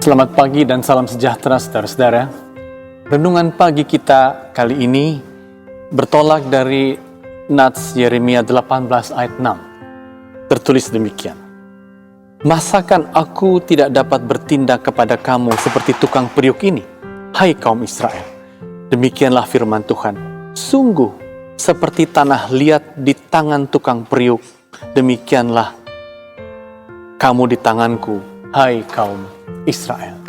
Selamat pagi dan salam sejahtera saudara-saudara. Renungan pagi kita kali ini bertolak dari Nats Yeremia 18 ayat 6. Tertulis demikian. Masakan aku tidak dapat bertindak kepada kamu seperti tukang periuk ini, hai kaum Israel? Demikianlah firman Tuhan. Sungguh seperti tanah liat di tangan tukang periuk, demikianlah kamu di tanganku, hai kaum Israel.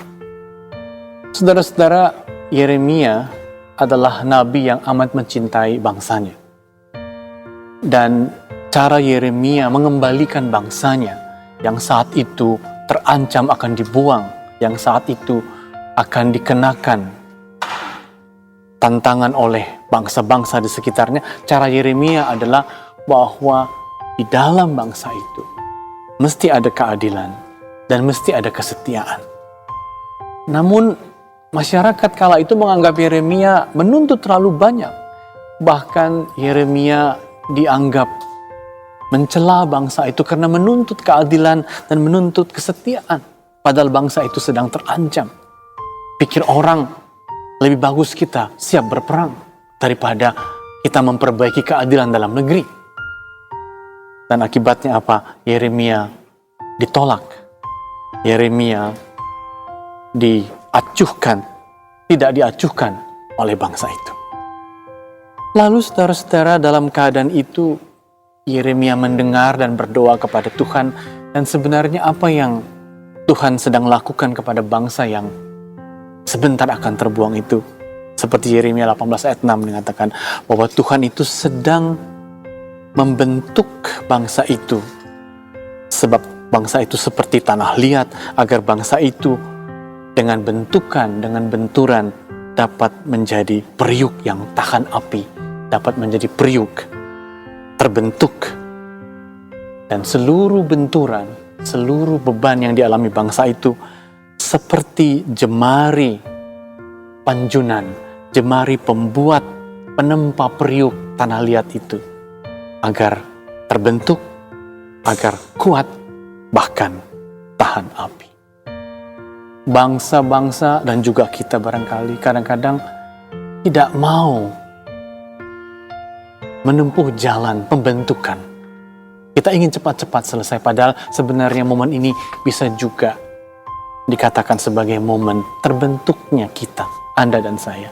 Saudara-saudara, Yeremia adalah nabi yang amat mencintai bangsanya. Dan cara Yeremia mengembalikan bangsanya yang saat itu terancam akan dibuang, yang saat itu akan dikenakan tantangan oleh bangsa-bangsa di sekitarnya, cara Yeremia adalah bahwa di dalam bangsa itu mesti ada keadilan dan mesti ada kesetiaan. Namun masyarakat kala itu menganggap Yeremia menuntut terlalu banyak. Bahkan Yeremia dianggap mencela bangsa itu karena menuntut keadilan dan menuntut kesetiaan. Padahal bangsa itu sedang terancam. Pikir orang, lebih bagus kita siap berperang daripada kita memperbaiki keadilan dalam negeri. Dan akibatnya apa? Yeremia ditolak. Yeremia tidak diacuhkan oleh bangsa itu. Lalu saudara-saudara, dalam keadaan itu Yeremia mendengar dan berdoa kepada Tuhan, dan sebenarnya apa yang Tuhan sedang lakukan kepada bangsa yang sebentar akan terbuang itu. Seperti Yeremia 18 ayat 6 mengatakan bahwa Tuhan itu sedang membentuk bangsa itu, sebab bangsa itu seperti tanah liat, agar bangsa itu dengan bentukan, dengan benturan dapat menjadi periuk yang tahan api, dapat menjadi periuk terbentuk. Dan seluruh benturan, seluruh beban yang dialami bangsa itu seperti jemari panjunan, jemari pembuat penempa periuk tanah liat itu, agar terbentuk, agar kuat, bahkan tahan api. Bangsa-bangsa dan juga kita barangkali kadang-kadang tidak mau menempuh jalan pembentukan. Kita ingin cepat-cepat selesai, padahal sebenarnya momen ini bisa juga dikatakan sebagai momen terbentuknya kita, Anda dan saya,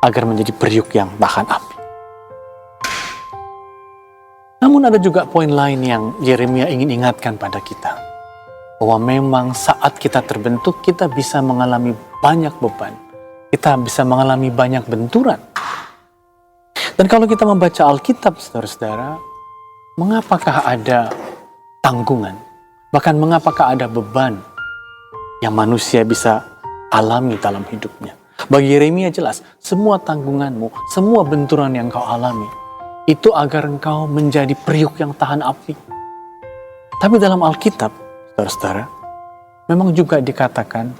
agar menjadi periuk yang tahan api. Namun ada juga poin lain yang Yeremia ingin ingatkan pada kita. Bahwa memang saat kita terbentuk, kita bisa mengalami banyak beban. Kita bisa mengalami banyak benturan. Dan kalau kita membaca Alkitab, saudara-saudara, mengapakah ada tanggungan? Bahkan mengapakah ada beban yang manusia bisa alami dalam hidupnya? Bagi Yeremia jelas, semua tanggunganmu, semua benturan yang kau alami, itu agar engkau menjadi periuk yang tahan api. Tapi dalam Alkitab, saudara-saudara, memang juga dikatakan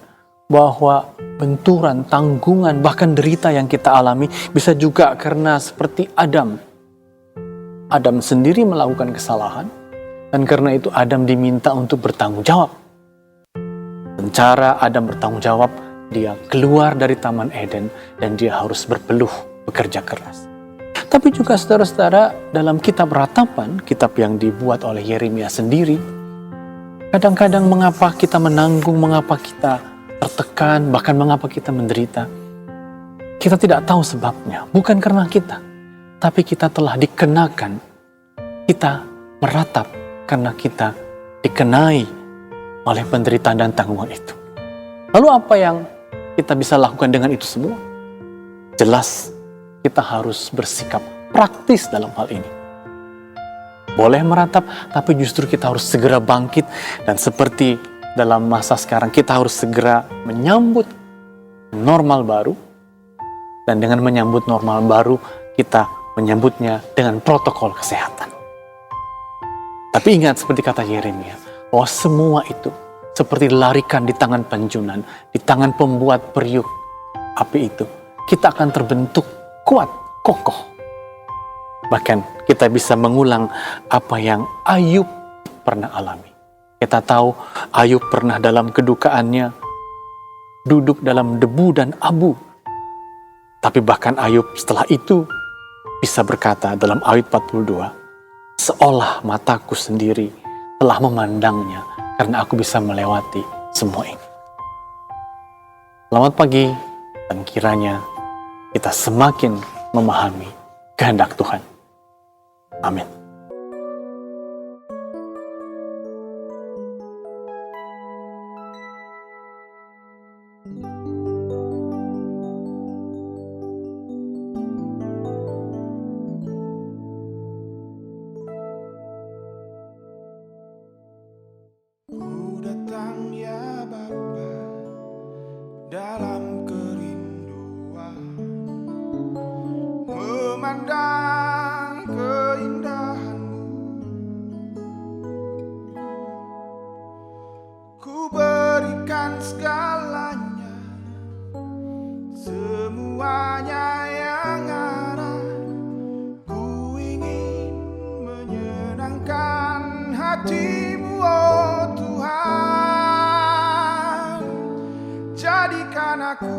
bahwa benturan, tanggungan, bahkan derita yang kita alami bisa juga karena seperti Adam. Adam sendiri melakukan kesalahan, dan karena itu Adam diminta untuk bertanggung jawab. Dan cara Adam bertanggung jawab, dia keluar dari Taman Eden dan dia harus berpeluh, bekerja keras. Tapi juga saudara-saudara, dalam kitab Ratapan, kitab yang dibuat oleh Yeremia sendiri, kadang-kadang mengapa kita menanggung, mengapa kita tertekan, bahkan mengapa kita menderita. Kita tidak tahu sebabnya, bukan karena kita, tapi kita telah dikenakan, kita meratap karena kita dikenai oleh penderitaan dan tanggungan itu. Lalu apa yang kita bisa lakukan dengan itu semua? Jelas, kita harus bersikap praktis dalam hal ini. Boleh meratap, tapi justru kita harus segera bangkit. Dan seperti dalam masa sekarang, kita harus segera menyambut normal baru. Dan dengan menyambut normal baru, kita menyambutnya dengan protokol kesehatan. Tapi ingat seperti kata Yeremia, bahwa semua itu seperti dilarikan di tangan panjunan, di tangan pembuat periuk api itu. Kita akan terbentuk kuat, kokoh. Bahkan kita bisa mengulang apa yang Ayub pernah alami. Kita tahu Ayub pernah dalam kedukaannya duduk dalam debu dan abu. Tapi bahkan Ayub setelah itu bisa berkata dalam Ayub 42, seolah mataku sendiri telah memandangnya karena aku bisa melewati semua ini. Selamat pagi, dan kiranya kita semakin memahami kehendak Tuhan. Amin. Ku datang ya Bapa dalam kerinduan, memandang keindahan-Mu. Ku berikan segalanya, semuanya yang ada. Ku ingin menyenangkan hati-Mu, oh Tuhan. Jadikan aku